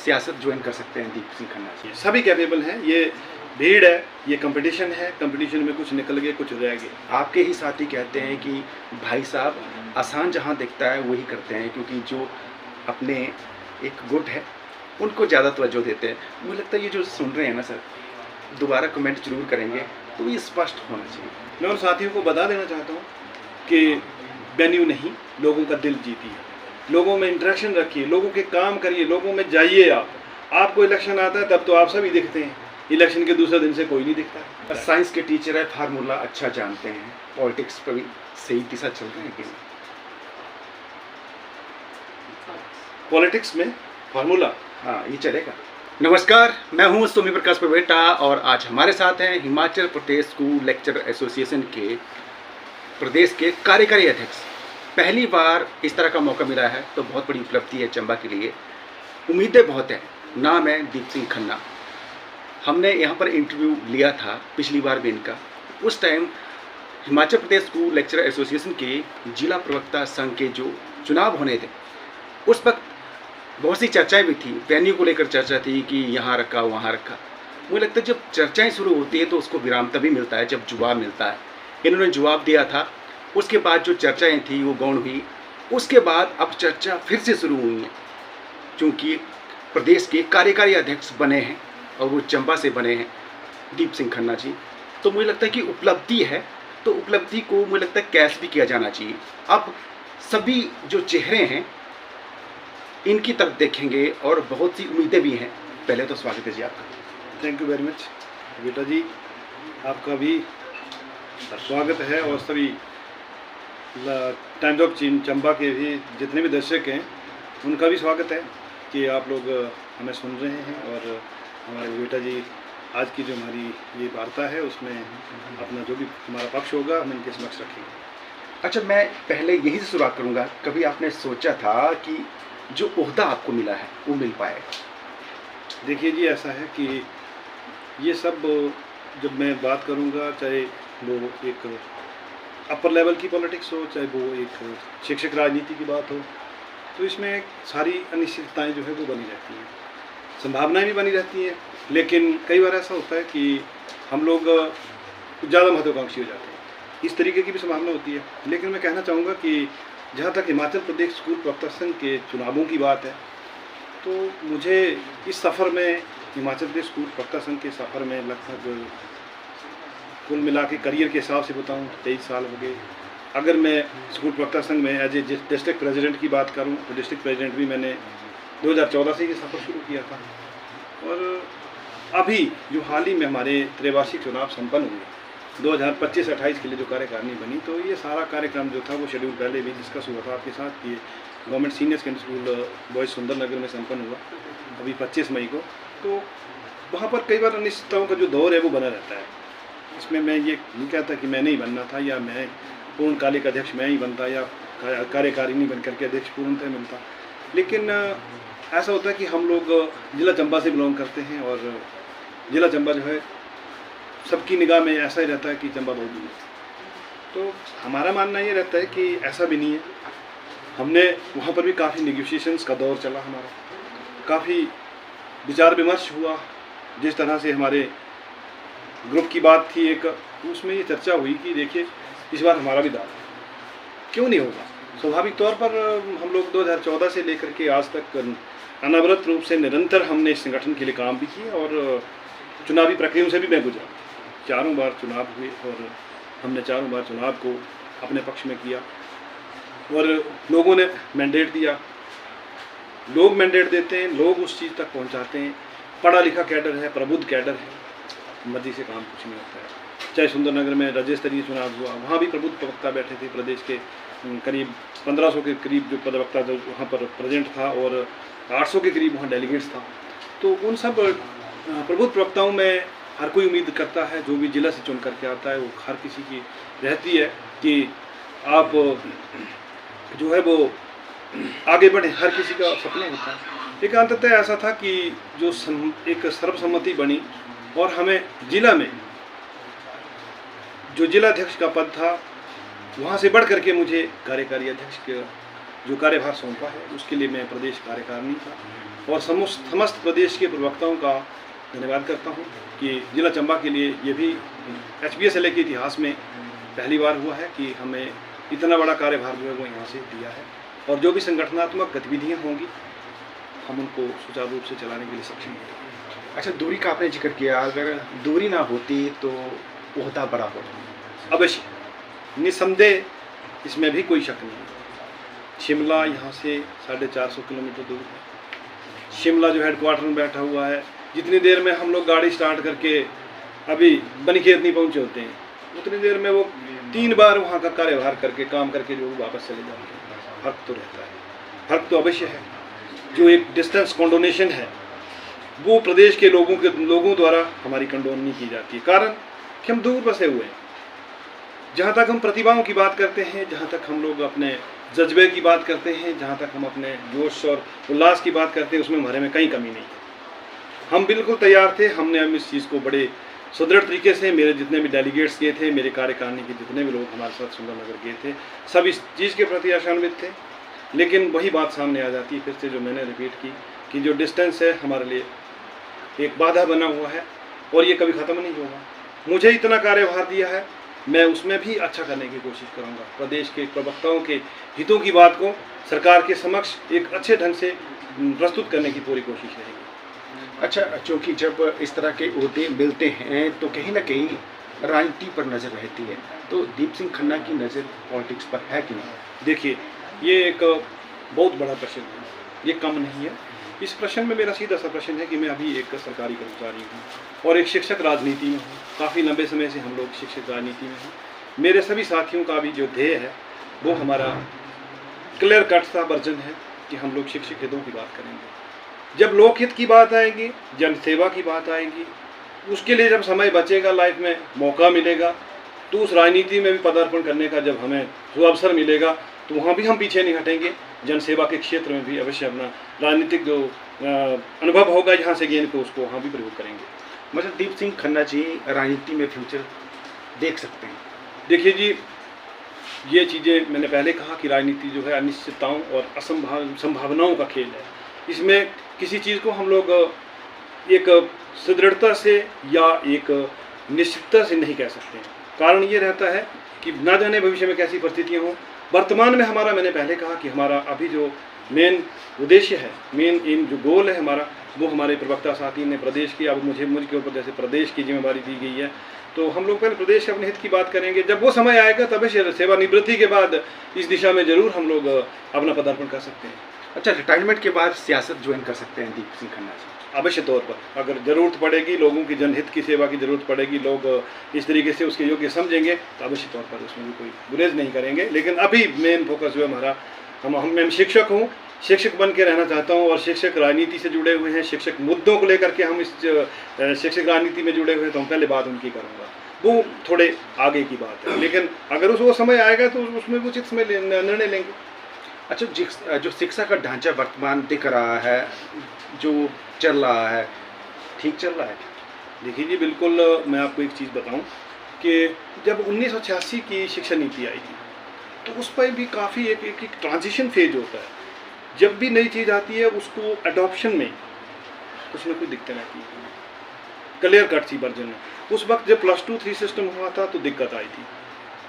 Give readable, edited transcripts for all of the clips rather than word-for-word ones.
सियासत ज्वाइन कर सकते हैं दीप सिंह खन्ना जी? सभी कैपेबल हैं। ये भीड़ है, ये कंपटीशन है, कंपटीशन में कुछ निकल गए, कुछ रह गए। आपके ही साथी कहते हैं कि भाई साहब आसान जहाँ दिखता है वही करते हैं, क्योंकि जो अपने एक गुट है उनको ज़्यादा तवज्जो देते हैं। मुझे लगता है ये जो सुन रहे हैं ना सर, दोबारा कमेंट जरूर करेंगे, तो ये स्पष्ट होना चाहिए। मैं उन साथियों को बता देना चाहता हूँ कि वेन्यू नहीं, लोगों का दिल जीतिए, लोगों में इंटरेक्शन रखिए, लोगों के काम करिए, लोगों में जाइए। आपको इलेक्शन आता है तब तो आप सभी दिखते हैं, इलेक्शन के दूसरे दिन से कोई नहीं दिखता। साइंस के टीचर है, फार्मूला अच्छा जानते हैं, पॉलिटिक्स पर भी सही दिशा चल रहे हैं कि पॉलिटिक्स में फार्मूला? हाँ, ये चलेगा। नमस्कार, मैं हूं सुमी प्रकाश पवेटा और आज हमारे साथ हैं Himachal Pradesh school lecture association के प्रदेश के कार्यकारी अध्यक्ष। पहली बार इस तरह का मौका मिला है तो बहुत बड़ी उपलब्धि है चंबा के लिए। उम्मीदें बहुत हैं। नाम है दीप सिंह खन्ना। हमने यहाँ पर इंटरव्यू लिया था पिछली बार भी इनका। उस time Himachal Pradesh school lecture association के जिला प्रवक्ता संघ के जो चुनाव होने थे, उस वक्त बहुत सी चर्चाएं भी थी, वेन्यू को लेकर चर्चा थी कि यहाँ रखा वहाँ रखा। मुझे लगता है जब चर्चाएं शुरू होती है तो उसको विराम तभी मिलता है जब जवाब मिलता है। इन्होंने जवाब दिया था, उसके बाद जो चर्चाएं थी वो गौण हुई। उसके बाद अब चर्चा फिर से शुरू हुई है, क्योंकि प्रदेश के कार्यकारी अध्यक्ष बने हैं और वो चंबा से बने हैं दीप सिंह खन्ना जी। तो मुझे लगता है कि उपलब्धि है, तो उपलब्धि को मुझे लगता है कैश भी किया जाना चाहिए। अब सभी जो चेहरे हैं इनकी तरफ देखेंगे और बहुत सी उम्मीदें भी हैं। पहले तो स्वागत है जी आपका। थैंक यू वेरी मच बेटा जी, आपका भी स्वागत है और सभी टाइम्स ऑफ चंबा के भी जितने भी दर्शक हैं उनका भी स्वागत है कि आप लोग हमें सुन रहे हैं। और हमारे बेटा जी आज की जो हमारी ये वार्ता है उसमें अपना जो भी हमारा पक्ष होगा हम इनके समक्ष रखेंगे। अच्छा, मैं पहले यही से शुरुआत करूँगा। कभी आपने सोचा था कि जो ओहदा आपको मिला है वो मिल पाएगा? देखिए जी, ऐसा है कि ये सब जब मैं बात करूँगा, चाहे वो एक अपर लेवल की पॉलिटिक्स हो, चाहे वो एक शिक्षक राजनीति की बात हो, तो इसमें सारी अनिश्चितताएं जो है वो बनी रहती हैं, संभावनाएं भी बनी रहती हैं। लेकिन कई बार ऐसा होता है कि हम लोग ज़्यादा महत्वाकांक्षी हो जाते हैं, इस तरीके की भी संभावना होती है। लेकिन मैं कहना चाहूँगा कि जहाँ तक हिमाचल प्रदेश स्कूल प्रवक्ता संघ के चुनावों की बात है, तो मुझे इस सफ़र में हिमाचल प्रदेश स्कूल प्रवक्ता संघ के सफ़र में लगभग कुल मिला के करियर के हिसाब से बताऊँ 23 साल हो गए। अगर मैं स्कूल प्रवक्ता संघ में एज ए डिस्ट्रिक्ट प्रेसिडेंट की बात करूँ तो डिस्ट्रिक्ट प्रेसिडेंट भी मैंने 2014 से ये सफ़र शुरू किया था। और अभी जो हाल ही में हमारे त्रैवार्षिक चुनाव संपन्न हुए 2025-28 के लिए जो कार्यकारिणी बनी, तो ये सारा कार्यक्रम जो था वो शेड्यूल पहले भी डिस्कस हुआ था आपके साथ कि government senior secondary school boys Sundarnagar में संपन्न हुआ अभी 25 मई को। तो वहाँ पर कई बार अनिश्चितताओं का जो दौर है वो बना रहता है। इसमें मैं ये नहीं कहता कि मैं नहीं बनना था या मैं पूर्णकालिक अध्यक्ष मैं ही बनता या कार्यकारिणी बन करके अध्यक्ष पूर्णतः मिलता। लेकिन ऐसा होता है कि हम लोग जिला चंबा से बिलोंग करते हैं और जिला चंबा जो है सबकी निगाह में ऐसा ही रहता है कि चंबा बहुत दूर है। तो हमारा मानना ये रहता है कि ऐसा भी नहीं है। हमने वहाँ पर भी काफ़ी नेगोशिएशंस का दौर चला, हमारा काफ़ी विचार विमर्श हुआ। जिस तरह से हमारे ग्रुप की बात थी एक, उसमें ये चर्चा हुई कि देखिए इस बार हमारा भी दाव क्यों नहीं होगा। स्वाभाविक तौर पर हम लोग 2014 से लेकर के आज तक अनवरत रूप से निरंतर हमने इस संगठन के लिए काम भी किया और चुनावी प्रक्रियाओं से भी मैं गुजरा। 4 बार चुनाव हुए और हमने 4 बार चुनाव को अपने पक्ष में किया और लोगों ने मैंडेट दिया। लोग मैंडेट देते हैं, लोग उस चीज़ तक पहुंचाते हैं। पढ़ा लिखा कैडर है, प्रबुद्ध कैडर है, मर्जी से काम कुछ नहीं होता है। चाहे सुंदरनगर में राज्य स्तरीय चुनाव हुआ, वहाँ भी प्रबुद्ध प्रवक्ता बैठे थे। प्रदेश के करीब 1500 के करीब जो प्रवक्ता जो वहाँ पर प्रेजेंट था और 800 के करीब वहाँ डेलीगेट्स था। तो उन सब प्रबुद्ध प्रवक्ताओं में हर कोई उम्मीद करता है, जो भी जिला से चुन करके आता है वो हर किसी की रहती है कि आप जो है वो आगे बढ़े, हर किसी का सपना होता है। एक अंततः ऐसा था कि जो एक सर्वसम्मति बनी और हमें जिला में जो जिलाध्यक्ष का पद था वहाँ से बढ़ करके मुझे कार्यकारी अध्यक्ष का जो कार्यभार सौंपा है, उसके लिए मैं प्रदेश कार्यकारिणी का और समस्त प्रदेश के प्रवक्ताओं का धन्यवाद करता हूँ कि जिला चंबा के लिए ये भी HBSLA के इतिहास में पहली बार हुआ है कि हमें इतना बड़ा कार्यभार जो है वो यहाँ से दिया है, और जो भी संगठनात्मक गतिविधियाँ होंगी हम उनको सुचारू रूप से चलाने के लिए सक्षम होंगे। अच्छा, दूरी का आपने जिक्र किया, अगर दूरी ना होती तो ओहदा बड़ा होता। अवश्य, निस्संदेह, इसमें भी कोई शक नहीं है। शिमला यहाँ से 450 किलोमीटर दूर है। शिमला जो हेडक्वार्टर में बैठा हुआ है, जितनी देर में हम लोग गाड़ी स्टार्ट करके अभी बनीखेत नहीं पहुँचे होते हैं, उतनी देर में वो 3 बार वहाँ का कार्यभार करके काम करके जो वापस चले जाते हैं। फर्क तो रहता है, फर्क तो अवश्य है। जो एक डिस्टेंस कंडोनेशन है वो प्रदेश के लोगों द्वारा हमारी कंडोन नहीं की जाती है, कारण कि हम दूर बसे हुए हैं। जहाँ तक हम प्रतिभाओं की बात करते हैं, जहाँ तक हम लोग अपने जज्बे की बात करते हैं, जहाँ तक हम अपने जोश और उल्लास की बात करते हैं, उसमें हमारे में कहीं कमी नहीं है। हम बिल्कुल तैयार थे। हमने हम इस चीज़ को बड़े सुदृढ़ तरीके से, मेरे जितने भी डेलीगेट्स गए थे, मेरे कार्यकारिणी के जितने भी लोग हमारे साथ सुंदरनगर गए थे, सब इस चीज़ के प्रति आशान्वित थे। लेकिन वही बात सामने आ जाती है फिर से, जो मैंने रिपीट की, कि जो डिस्टेंस है हमारे लिए एक बाधा बना हुआ है और ये कभी ख़त्म नहीं होगा। मुझे इतना कार्यभार दिया है, मैं उसमें भी अच्छा करने की कोशिश करूँगा। प्रदेश के प्रवक्ताओं के हितों की बात को सरकार के समक्ष एक अच्छे ढंग से प्रस्तुत करने की पूरी कोशिश रहेगी। अच्छा, क्योंकि जब इस तरह के ओहदे मिलते हैं तो कहीं ना कहीं राजनीति पर नज़र रहती है, तो दीप सिंह खन्ना की नज़र पॉलिटिक्स पर है कि नहीं? देखिए, ये एक बहुत बड़ा प्रश्न है, ये कम नहीं है। इस प्रश्न में मेरा सीधा सा प्रश्न है कि मैं अभी एक सरकारी कर्मचारी हूँ और एक शिक्षक राजनीति में हूँ। काफ़ी लंबे समय से हम लोग शिक्षक राजनीति में हैं। मेरे सभी साथियों का भी जो ध्येय है वो हमारा क्लियर कट सा वर्जन है कि हम लोग शिक्षक हितों की बात करेंगे। जब लोकहित की बात आएगी, जन सेवा की बात आएगी, उसके लिए जब समय बचेगा, लाइफ में मौका मिलेगा, तो उस राजनीति में भी पदार्पण करने का जब हमें जो अवसर मिलेगा, तो वहाँ भी हम पीछे नहीं हटेंगे। जन सेवा के क्षेत्र में भी अवश्य अपना राजनीतिक जो अनुभव होगा यहाँ से गेन को, उसको वहाँ भी प्रयोग करेंगे। मतलब दीप सिंह खन्ना जी राजनीति में फ्यूचर देख सकते हैं? देखिए जी, ये चीज़ें मैंने पहले कहा कि राजनीति जो है अनिश्चितताओं और संभावनाओं का खेल है। इसमें किसी चीज़ को हम लोग एक सुदृढ़ता से या एक निश्चितता से नहीं कह सकते हैं। कारण ये रहता है कि ना जाने भविष्य में कैसी परिस्थितियाँ हों। वर्तमान में हमारा, मैंने पहले कहा कि हमारा अभी जो मेन उद्देश्य है, मेन एम जो गोल है हमारा, वो हमारे प्रवक्ता साथी ने प्रदेश की, अब मुझके ऊपर जैसे प्रदेश की जिम्मेदारी दी गई है, तो हम लोग पहले प्रदेश के अपने हित की बात करेंगे। जब वो समय आएगा तब सेवानिवृत्ति के बाद इस दिशा में जरूर हम लोग अपना पदार्पण कर सकते हैं। अच्छा, रिटायरमेंट के बाद सियासत ज्वाइन कर सकते हैं दीप सिंह खन्ना जी? अवश्य तौर पर, अगर ज़रूरत पड़ेगी, लोगों की जनहित की सेवा की ज़रूरत पड़ेगी, लोग इस तरीके से उसके योग्य समझेंगे, तो अवश्य तौर पर उसमें भी कोई गुरेज नहीं करेंगे। लेकिन अभी मेन फोकस जो है हमारा, मैं शिक्षक हूँ, शिक्षक बन के रहना चाहता हूँ, और शिक्षक राजनीति से जुड़े हुए हैं, शिक्षक मुद्दों को लेकर के हम इस शिक्षक राजनीति में जुड़े हुए हैं, तो हम पहले बात उनकी करूँगा, वो थोड़े आगे की बात है। लेकिन अगर वो समय आएगा तो उसमें उचित समय निर्णय लेंगे। अच्छा, जो शिक्षा का ढांचा वर्तमान दिख रहा है, जो चल रहा है, ठीक चल रहा है? देखिए जी, बिल्कुल। मैं आपको एक चीज़ बताऊं कि जब 1986 की शिक्षा नीति आई थी, तो उस पर भी काफ़ी एक ट्रांजिशन फेज होता है। जब भी नई चीज़ आती है, उसको अडॉप्शन में कुछ ना कुछ दिक्कतें आती हैं। क्लियर कट सी वर्जन है। उस वक्त जब +2 3 सिस्टम हुआ था तो दिक्कत आई थी,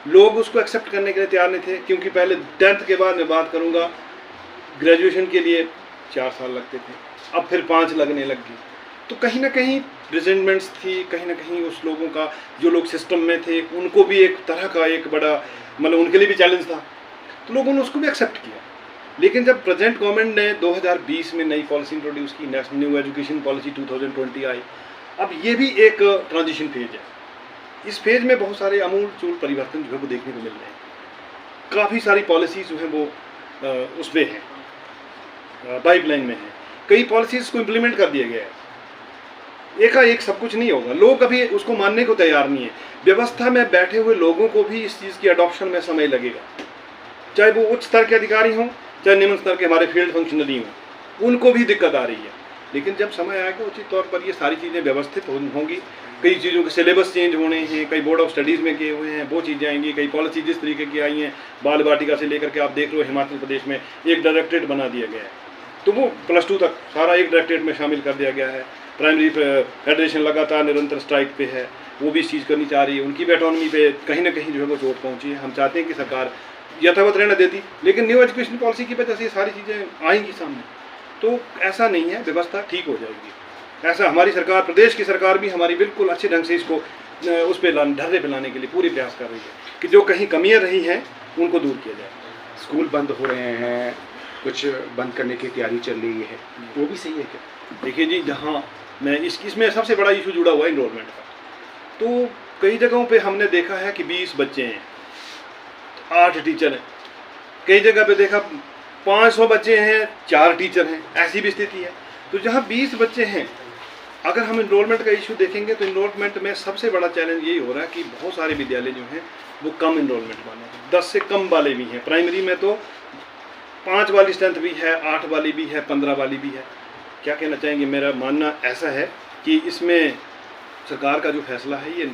लोग उसको एक्सेप्ट करने के लिए तैयार नहीं थे, क्योंकि पहले 10th के बाद मैं बात करूँगा, ग्रेजुएशन के लिए 4 साल लगते थे, अब फिर 5 लगने लग गए। तो कहीं ना कहीं रिजेंटमेंट्स थी, कहीं ना कहीं उस लोगों का, जो लोग सिस्टम में थे, उनको भी एक तरह का एक बड़ा, मतलब उनके लिए भी चैलेंज था, तो लोगों ने उसको भी एक्सेप्ट किया। लेकिन जब प्रेजेंट गवर्नमेंट ने 2020 में नई पॉलिसी इंट्रोड्यूस की, नेशनल न्यू एजुकेशन पॉलिसी 2020 आई, अब ये भी एक ट्रांजिशन फेज है। इस फेज में बहुत सारे आमूल-चूल परिवर्तन जो है वो देखने को मिल रहे हैं। काफ़ी सारी पॉलिसीज़ जो हैं वो उस पर हैं, पाइपलाइन में है। कई पॉलिसीज़ को इम्प्लीमेंट कर दिया गया है। एकाएक सब कुछ नहीं होगा, लोग अभी उसको मानने को तैयार नहीं है। व्यवस्था में बैठे हुए लोगों को भी इस चीज़ की अडॉप्शन में समय लगेगा, चाहे वो उच्च स्तर के अधिकारी हों, चाहे निम्न स्तर के हमारे फील्ड फंक्शनरी हों, उनको भी दिक्कत आ रही है। लेकिन जब समय आएगा उचित तौर पर ये सारी चीज़ें व्यवस्थित होंगी। कई चीज़ों के सिलेबस चेंज होने हैं, कई बोर्ड ऑफ स्टडीज़ में किए हुए हैं, वो चीज़ें आएंगी। कई पॉलिसी जिस तरीके की आई हैं, बाल वाटिका से लेकर के आप देख लो, हिमाचल प्रदेश में एक डायरेक्टरेट बना दिया गया है, तो वो +2 तक सारा एक डायरेक्टरेट में शामिल कर दिया गया है। प्राइमरी फेडरेशन लगातार निरंतर स्ट्राइक पे है, वो भी इस चीज़ करनी चाह रही है। उनकी भी ऑटोनॉमी पे कहीं ना कहीं जो है वो चोट पहुंची है। हम चाहते हैं कि सरकार यथावत रहना देती, लेकिन न्यू एजुकेशन पॉलिसी की वजह से ये सारी चीज़ें आएंगी सामने। तो ऐसा नहीं है, व्यवस्था ठीक हो जाएगी। ऐसा हमारी सरकार, प्रदेश की सरकार भी हमारी बिल्कुल अच्छे ढंग से इसको उस पर ढर्रे पे लाने के लिए पूरी प्रयास कर रही है कि जो कहीं कमियां रही हैं उनको दूर किया जाए। स्कूल बंद हो रहे हैं, कुछ बंद करने की तैयारी चल रही है, वो भी सही है क्या? देखिए जी, जहाँ मैं इसमें सबसे बड़ा इशू जुड़ा हुआ है इनरोलमेंट का। तो कई जगहों पे हमने देखा है कि 20 बच्चे हैं, 8 टीचर हैं। कई जगह पे देखा 500 बच्चे हैं, 4 टीचर हैं, ऐसी भी स्थिति है। तो जहाँ 20 बच्चे हैं, अगर हम इनरोलमेंट का इशू देखेंगे तो इनरोलमेंट में सबसे बड़ा चैलेंज यही हो रहा है कि बहुत सारे विद्यालय जो हैं वो कम इनरोलमेंट वाले हैं, 10 से कम वाले भी हैं। प्राइमरी में तो 5 वाली स्ट्रेंथ भी है, 8 वाली भी है, 15 वाली भी है। क्या कहना चाहेंगे? मेरा मानना ऐसा है कि इसमें सरकार का जो फैसला है ये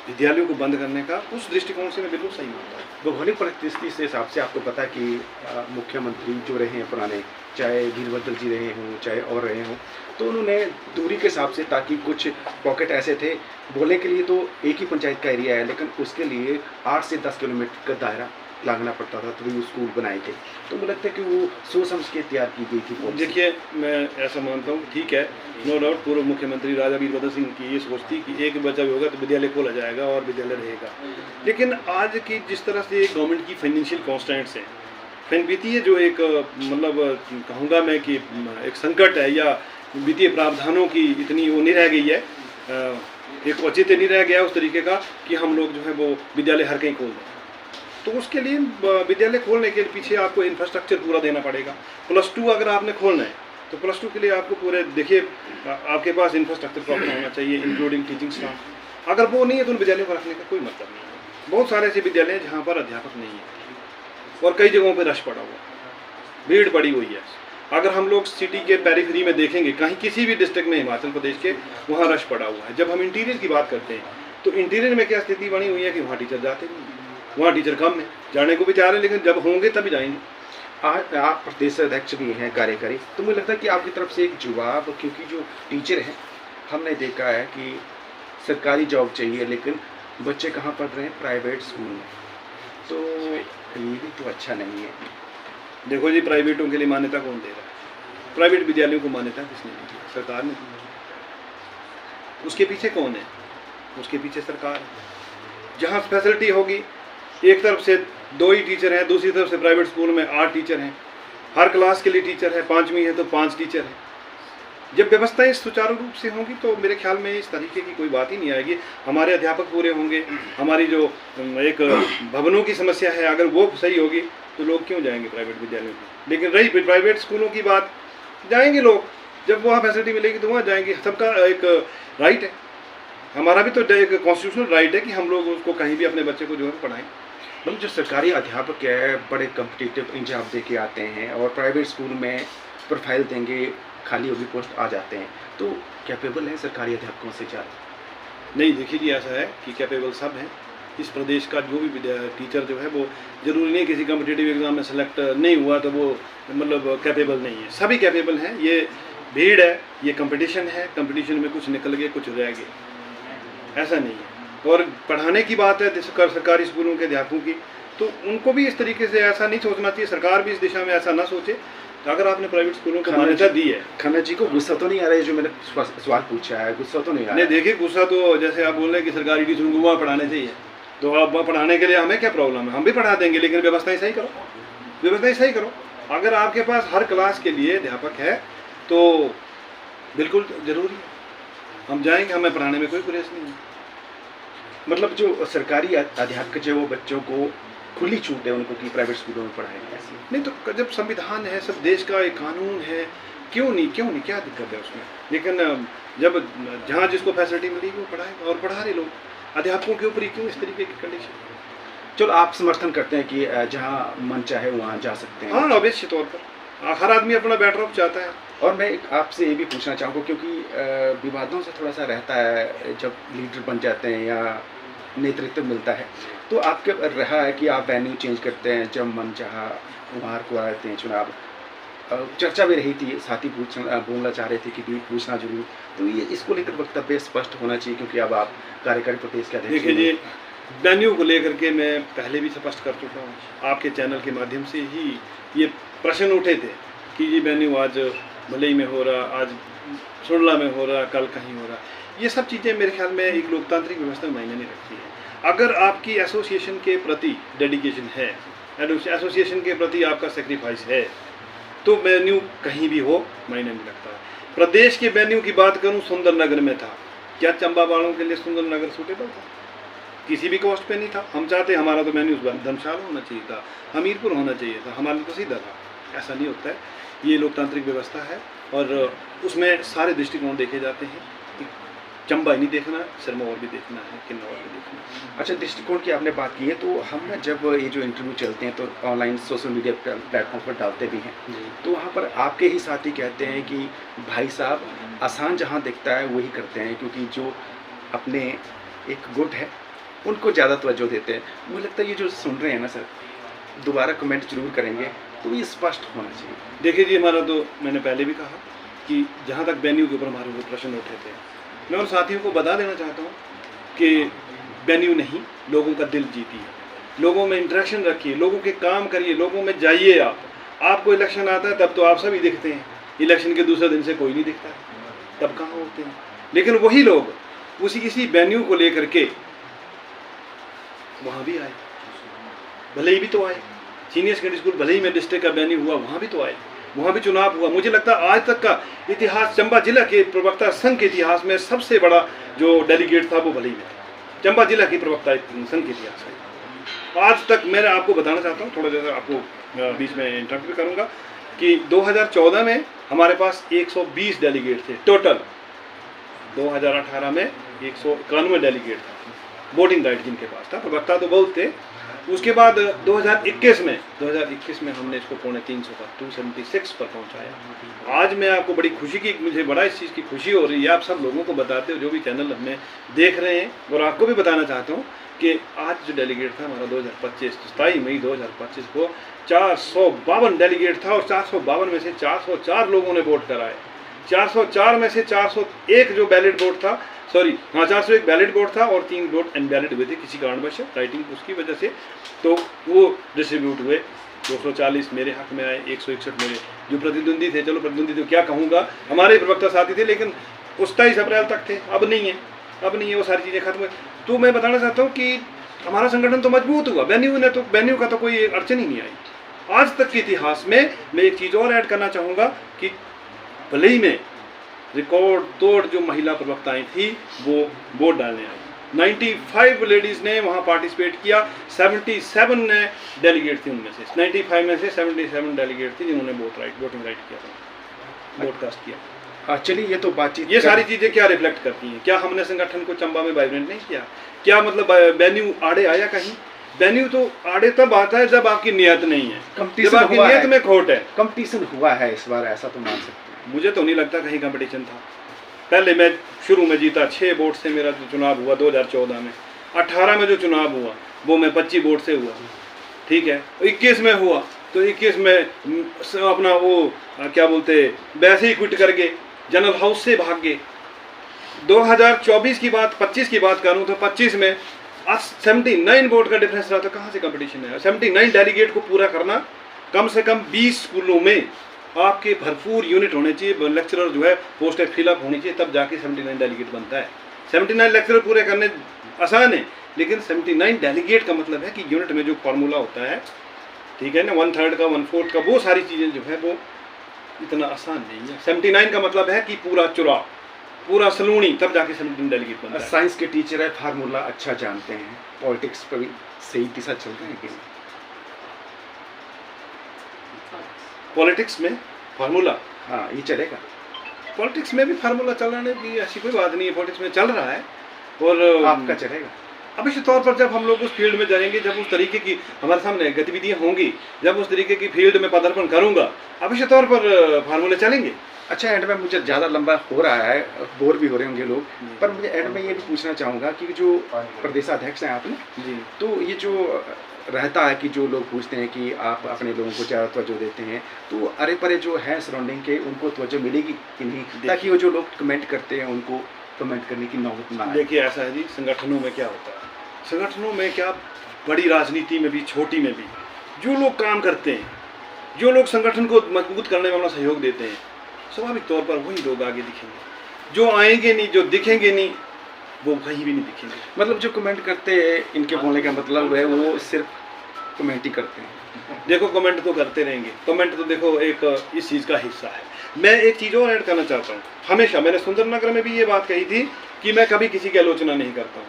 विद्यालयों को बंद करने का, उस दृष्टिकोण से मैं बिल्कुल सही मानता हूँ। भौगोलिक परिस्थिति से हिसाब से आपको पता है कि मुख्यमंत्री जो रहे हैं पुराने, चाहे वीरभद्र जी रहे हों चाहे और रहे हों, तो उन्होंने दूरी के हिसाब से, ताकि कुछ पॉकेट ऐसे थे, बोलने के लिए तो एक ही पंचायत का एरिया है, लेकिन उसके लिए 8 से 10 किलोमीटर का दायरा लागना पड़ता था, तभी वो स्कूल बनाए थे। तो मुझे लगता है कि वो सोच समझ के तैयार की गई थी पॉलिसी। देखिए, मैं ऐसा मानता हूँ, ठीक है, नो डाउट पूर्व मुख्यमंत्री राजा वीरभद्र सिंह की ये सोच थी कि एक बच्चा भी होगा तो विद्यालय खोला जाएगा और विद्यालय रहेगा। लेकिन आज की जिस तरह से गवर्नमेंट की फाइनेंशियल कॉन्स्टेंट्स हैं, वित्तीय जो एक मतलब कहूँगा मैं कि एक संकट है, या वित्तीय प्रावधानों की इतनी वो नहीं रह गई है, एक औचित्य नहीं रह गया उस तरीके का कि हम लोग जो है वो विद्यालय हर कहीं खोल दें। तो उसके लिए विद्यालय खोलने के पीछे आपको इंफ्रास्ट्रक्चर पूरा देना पड़ेगा। +2 अगर आपने खोलना है तो +2 के लिए आपको पूरे, देखिए, आपके पास इंफ्रास्ट्रक्चर प्रॉपर होना चाहिए, इंक्लूडिंग टीचिंग स्टाफ। अगर वो नहीं है तो उन विद्यालयों को रखने का कोई मतलब नहीं है। बहुत सारे ऐसे विद्यालय हैं जहाँ पर अध्यापक नहीं है और कई जगहों पर रश पड़ा हुआ, भीड़ पड़ी हुई है। अगर हम लोग सिटी के पेरिफेरी में देखेंगे, कहीं किसी भी डिस्ट्रिक्ट में हिमाचल प्रदेश के, वहाँ रश पड़ा हुआ है। जब हम इंटीरियर की बात करते हैं तो इंटीरियर में क्या स्थिति बनी हुई है कि वहाँ टीचर जाते नहीं, वहाँ टीचर कम है, जाने को भी चाह रहे हैं, लेकिन जब होंगे तभी जाएंगे। आज आप प्रदेश अध्यक्ष भी हैं, कार्यकारी, तो मुझे लगता है कि आपकी तरफ से एक जवाब, क्योंकि जो टीचर हैं, हमने देखा है कि सरकारी जॉब चाहिए, लेकिन बच्चे कहाँ पढ़ रहे हैं? प्राइवेट स्कूल में। तो ये भी तो अच्छा नहीं है। देखो जी, प्राइवेटों के लिए मान्यता कौन दे रहा है? प्राइवेट विद्यालयों को मान्यता किसने दी है? सरकार ने दी है। उसके पीछे कौन है? उसके पीछे सरकार है। जहाँ फैसिलिटी होगी, एक तरफ से 2 ही टीचर हैं, दूसरी तरफ से प्राइवेट स्कूल में 8 टीचर हैं, हर क्लास के लिए टीचर है, 5वीं है तो 5 टीचर हैं। जब व्यवस्थाएं सुचारू रूप से होंगी तो मेरे ख्याल में इस तरीके की कोई बात ही नहीं आएगी। हमारे अध्यापक पूरे होंगे, हमारी जो एक भवनों की समस्या है, अगर वो सही होगी तो लोग क्यों जाएंगे प्राइवेट विद्यालयों में? लेकिन रही प्राइवेट स्कूलों की बात, जाएंगे लोग, जब वहाँ फैसिलिटी मिलेगी तो वहाँ जाएंगे। सबका एक राइट है, हमारा भी तो एक कॉन्स्टिट्यूशनल राइट है कि हम लोग उसको कहीं भी अपने बच्चे को जो है पढ़ाएं। मतलब जो सरकारी अध्यापक है, बड़े कम्पिटिटिव एग्जाम दे के आते हैं, और प्राइवेट स्कूल में प्रोफाइल देंगे, खाली होगी पोस्ट आ जाते हैं, तो कैपेबल है सरकारी अध्यापकों से ज़्यादा? नहीं, देखिए जी, ऐसा है कि कैपेबल सब हैं। इस प्रदेश का जो भी टीचर जो है वो जरूरी नहीं किसी कम्पिटिटिव एग्जाम में सेलेक्ट नहीं हुआ तो वो मतलब कैपेबल नहीं है। सभी कैपेबल हैं। ये भीड़ है, ये कंपटीशन है, कंपटीशन में कुछ निकल गए, कुछ रह गए, ऐसा नहीं है। और पढ़ाने की बात है सरकारी स्कूलों के अध्यापकों की, तो उनको भी इस तरीके से ऐसा नहीं सोचना चाहिए। सरकार भी इस दिशा में ऐसा ना सोचे। अगर आपने प्राइवेट स्कूलों को मान्यता दी है, खन्ना जी को गुस्सा तो नहीं आ रहा है जो मैंने सवाल पूछा है? गुस्सा तो नहीं आ रहा? नहीं, देखिए, गुस्सा तो जैसे आप बोल रहे हैं कि सरकारी टीचरों को वहाँ पढ़ाने चाहिए, तो आप वहाँ पढ़ाने के लिए हमें क्या प्रॉब्लम है? हम भी पढ़ा देंगे, लेकिन व्यवस्थाएं सही करो, व्यवस्थाएं सही करो। अगर आपके पास हर क्लास के लिए अध्यापक है तो बिल्कुल ज़रूरी है, हम जाएंगे, हमें पढ़ाने में कोई गुरेज नहीं है। मतलब जो सरकारी अध्यापक जो वो बच्चों को खुली छूट है उनको कि प्राइवेट स्कूलों में पढ़ाएंगे, ऐसी नहीं तो जब संविधान है, सब देश का एक कानून है, क्यों नहीं क्या दिक्कत है उसमें? लेकिन जब जहाँ जिसको फैसिलिटी मिली वो पढ़ाएगा, और पढ़ा रहे लोग। अध्यापकों के ऊपर ही क्यों इस तरीके की कंडीशन? चलो, आप समर्थन करते हैं कि जहाँ मन चाहे वहाँ जा सकते हैं? हाँ, अवश्य तौर पर हर आदमी अपना बेटर ऑफ चाहता है। और मैं आपसे ये भी पूछना चाहूँगा, क्योंकि विवादों से थोड़ा सा रहता है जब लीडर बन जाते हैं या नेतृत्व मिलता है, तो आपके रहा है कि आप वेन्यू चेंज करते हैं, जब मन चाहा वहाँ को आते हैं चुनाव, चर्चा भी रही थी, साथी बोलना चाह रहे थे कि भी पूछना जरूर, तो ये इसको लेकर वक्तव्य स्पष्ट होना चाहिए क्योंकि अब आप कार्यकारी प्रदेश के अध्यक्ष देखिए जी, वेन्यू को लेकर के मैं पहले भी स्पष्ट कर चुका हूँ, आपके चैनल के माध्यम से ही ये प्रश्न उठे थे कि ये वेन्यू आज भलई में हो रहा, आज सुरला में हो रहा, कल कहीं हो रहा। ये सब चीज़ें मेरे ख्याल में एक लोकतांत्रिक व्यवस्था में मायने नहीं रखती है। अगर आपकी एसोसिएशन के प्रति डेडिकेशन है, एसोसिएशन के प्रति आपका सेक्रीफाइस है, तो वेन्यू कहीं भी हो मायने नहीं रखता है। प्रदेश के वेन्यू की बात करूं, सुंदरनगर में था, क्या चंबा वालों के लिए सुंदरनगर सूटेबल था? किसी भी कॉस्ट पे नहीं था। हम चाहते हमारा तो वेन्यू धर्मशाला होना चाहिए था, हमीरपुर होना चाहिए था, हमारे तो सीधा था। ऐसा नहीं होता है, ये लोकतांत्रिक व्यवस्था है और उसमें सारे दृष्टिकोण देखे जाते हैं। चंबा ही नहीं देखना, सिरमौर भी देखना है, किन्नौर भी देखना है। अच्छा, दृष्टिकोण की आपने बात की है, तो हम ना जब ये जो इंटरव्यू चलते हैं तो ऑनलाइन सोशल मीडिया प्लेटफॉर्म पर डालते भी हैं, तो वहाँ पर आपके ही साथी कहते हैं कि भाई साहब आसान जहाँ दिखता है वही करते हैं, क्योंकि जो अपने एक गुट है उनको ज़्यादा तवज्जो देते हैं। मुझे लगता है ये जो सुन रहे हैं ना सर, दोबारा कमेंट जरूर करेंगे, तो ये स्पष्ट होना चाहिए। देखिए जी, हमारा तो मैंने पहले भी कहा कि जहाँ तक वेन्यू के ऊपर हमारे वो प्रश्न उठे थे, मैं उन साथियों को बता देना चाहता हूँ कि वेन्यू नहीं, लोगों का दिल जीती है। लोगों में इंटरेक्शन रखिए, लोगों के काम करिए, लोगों में जाइए। आपको इलेक्शन आता है तब तो आप सभी दिखते हैं, इलेक्शन के दूसरे दिन से कोई नहीं दिखता है, तब कहाँ होते हैं। लेकिन वही लोग इसी वेन्यू को लेकर के वहाँ भी आए, भले ही भी तो आए। सीनियर सेकेंडरी स्कूल भले ही में डिस्ट्रिक्ट का वेन्यू हुआ, वहाँ भी तो आए, वहाँ भी चुनाव हुआ। मुझे लगता है आज तक का इतिहास, चंबा जिला के प्रवक्ता संघ के इतिहास में सबसे बड़ा जो डेलीगेट था वो भले ही में था। चंबा जिला की प्रवक्ता संघ के इतिहास में आज तक मैं आपको बताना चाहता हूँ, थोड़ा ज़्यादा आपको बीच में इंटरप्ट भी करूँगा कि 2014 में हमारे पास 120 डेलीगेट थे टोटल। 2018 में 191 डेलीगेट था, वोटिंग राइट जिनके पास था, प्रवक्ता तो बहुत थे। उसके बाद 2021 में हमने इसको 350 पर 276 पर पहुंचाया। आज मैं आपको बड़ी खुशी की, मुझे बड़ा इस चीज़ की खुशी हो रही है, आप सब लोगों को बताते हो जो भी चैनल हमें देख रहे हैं, और आपको भी बताना चाहता हूं कि आज जो डेलीगेट था हमारा 2025 27 मई 2025 को 452 डेलीगेट था, और 452 में से 404 लोगों ने वोट कराए। 404 में से 401 जो बैलेट वोट था, 401 बैलेट वोट था और 3 वोट इनवैलिड हुए थे किसी कारणवश, राइटिंग उसकी वजह से, तो वो डिस्ट्रीब्यूट हुए। 240 मेरे हक में आए, 161 मेरे जो प्रतिद्वंदी थे, चलो प्रतिद्वंदी तो क्या कहूँगा, हमारे प्रवक्ता साथी थे, लेकिन उस 23 अप्रैल तक थे, अब नहीं है, वो सारी चीज़ें खत्म हुई। तो मैं बताना चाहता हूँ कि हमारा संगठन तो मजबूत हुआ, वेन्यू का तो कोई अड़चन ही नहीं आई। आज तक के इतिहास में मैं एक चीज़ और ऐड करना चाहूँगा कि भले ही में रिकॉर्ड तोड़ जो महिला प्रवक्ताएं थी वो वोट डालने आई। 95 लेडीज़ ने वहाँ पार्टिसिपेट किया, 77 ने डेलीगेट थी, उनमें से 95 में से 77 डेलीगेट थी जिन्होंने वोटिंग राइट किया था, वोटकास्ट किया। चलिए, ये तो बातचीत, ये सारी चीज़ें क्या रिफ्लेक्ट करती हैं? क्या हमने संगठन को चंबा में वाइब्रेंट नहीं किया? क्या मतलब वेन्यू आड़े आया कहीं? वेन्यू तो आड़े तब आता है जब आपकी नियत नहीं है, जब आपकी नियत में खोट है। कंपटीशन हुआ है इस बार, ऐसा तो मान सकते हैं। मुझे तो नहीं लगता कहीं कंपटीशन था। पहले मैं शुरू में जीता 6 वोट से, मेरा जो चुनाव हुआ 2014 में। 18 में जो चुनाव हुआ वो मैं 25 वोट से हुआ, ठीक है। 21 में हुआ तो 21 में अपना वो क्या बोलते, वैसे ही क्विट करके जनरल हाउस से भाग गए। 2024 की बात, 25 की बात करूँ तो 25 में 79 वोट का डिफरेंस रहा, तो कहाँ से कंपटीशन है? 79 डेलीगेट को पूरा करना, कम से कम 20 स्कूलों में आपके भरपूर यूनिट होने चाहिए, लेक्चरर जो है पोस्टें फिलअप होनी चाहिए, तब जाके 79 डेलीगेट बनता है। 79 लेक्चरर पूरे करने आसान है, लेकिन 79 डेलीगेट का मतलब है कि यूनिट में जो फार्मूला होता है, ठीक है ना, 1/3 का 1/4 का, वो सारी चीज़ें जो है वो इतना आसान नहीं है। 79 का मतलब है कि पूरा चुरा, पूरा सलूनी, तब जाके 79 डेलीगेट बनता है। साइंस के टीचर है, फार्मूला अच्छा जानते हैं, पॉलिटिक्स पर भी सही दिशा चल रहे हैं कि पॉलिटिक्स में फार्मूला, हाँ ये चलेगा? पॉलिटिक्स में भी फार्मूला चलाने की ऐसी कोई बात नहीं है, पॉलिटिक्स में चल रहा है। और आपका चलेगा? अवश्य तौर पर जब हम लोग उस फील्ड में जाएंगे, जब उस तरीके की हमारे सामने गतिविधियां होंगी, जब उस तरीके की फील्ड में पदार्पण करूंगा, अवश्य तौर पर फार्मूले चलेंगे। अच्छा, एंड में मुझे ज़्यादा लंबा हो रहा है, बोर भी हो रहे होंगे लोग, पर मुझे एंड में ये भी पूछना चाहूँगा कि जो प्रदेशाध्यक्ष हैं आपने जी, तो ये जो रहता है कि जो लोग पूछते हैं कि आप अपने लोगों को ज़्यादा तवज्जो देते हैं, तो अरे परे जो है सराउंडिंग के उनको तवज्जो मिलेगी कि नहीं, ताकि वो जो लोग कमेंट करते हैं उनको कमेंट करने की नौबत ना आए। देखिए ऐसा है जी, संगठनों में क्या होता है, संगठनों में क्या, बड़ी राजनीति में भी छोटी में भी जो लोग काम करते हैं, जो लोग संगठन को मजबूत करने में अपना सहयोग देते हैं, स्वाभाविक तौर पर वही लोग आगे दिखेंगे। जो आएंगे नहीं, जो दिखेंगे नहीं, वो कहीं भी नहीं दिखेंगे। मतलब जो कमेंट करते हैं, इनके बोलने का मतलब है वो सिर्फ कमेंट ही करते हैं। देखो कमेंट तो करते रहेंगे, कमेंट तो देखो एक इस चीज़ का हिस्सा है। मैं एक चीज़ और ऐड करना चाहता हूँ, हमेशा मैंने सुंदरनगर में भी ये बात कही थी कि मैं कभी किसी की आलोचना नहीं करता हूँ।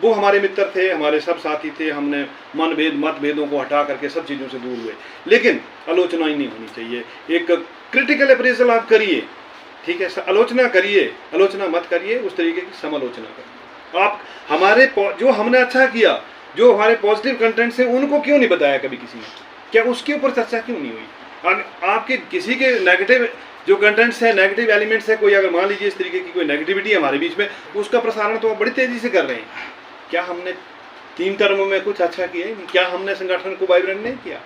वो हमारे मित्र थे, हमारे सब साथी थे, हमने मतभेदों को हटा करके सब चीज़ों से दूर हुए, लेकिन आलोचना ही नहीं होनी चाहिए। एक क्रिटिकल अप्रेजल आप करिए, ठीक है, आलोचना करिए, आलोचना मत करिए, उस तरीके की समालोचना करिए। आप हमारे जो हमने अच्छा किया, जो हमारे पॉजिटिव कंटेंट्स हैं, उनको क्यों नहीं बताया कभी किसी ने? क्या उसके ऊपर चर्चा क्यों नहीं हुई? आपके किसी के नेगेटिव जो कंटेंट्स हैं, नेगेटिव एलिमेंट्स है, कोई अगर मान लीजिए इस तरीके की कोई नेगेटिविटी है हमारे बीच में, उसका प्रसारण तो आप बड़ी तेज़ी से कर रहे हैं। क्या हमने 3 टर्मों में कुछ अच्छा किया है? क्या हमने संगठन को वाइब्रेंट नहीं किया?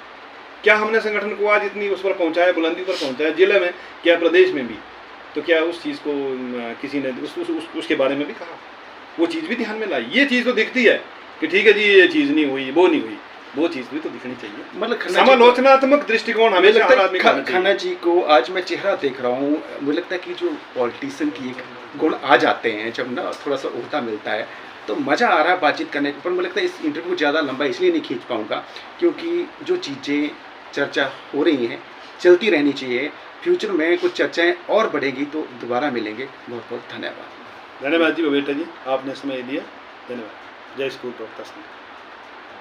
क्या हमने संगठन को आज इतनी उस पर पहुँचाया, बुलंदी पर पहुँचाया, जिले में क्या प्रदेश में भी? तो क्या उस चीज़ को किसी ने उसके बारे में भी कहा? वो चीज़ भी ध्यान में लाई। ये चीज़ तो दिखती है कि ठीक है जी, ये चीज़ नहीं हुई, वो नहीं हुई, वो चीज़ भी तो दिखनी चाहिए। मतलब समालोचनात्मक दृष्टिकोण हमेशा हर आदमी का होना चाहिए। खन्ना जी को आज मैं चेहरा देख रहा हूँ, मुझे लगता है कि जो पॉलिटिशियन की एक गुण आ जाते हैं जब ना थोड़ा सा ओहदा मिलता है, तो मज़ा आ रहा है बातचीत करने को। पर मुझे लगता है इस इंटरव्यू ज़्यादा लंबा इसलिए नहीं खींच पाऊँगा क्योंकि जो चीज़ें चर्चा हो रही हैं चलती रहनी चाहिए। फ्यूचर में कुछ चर्चाएं और बढ़ेगी तो दोबारा मिलेंगे। बहुत बहुत धन्यवाद। धन्यवाद जी बबेटा जी, आपने समय दिया, धन्यवाद। जय स्कूल प्रवक्ता संघ।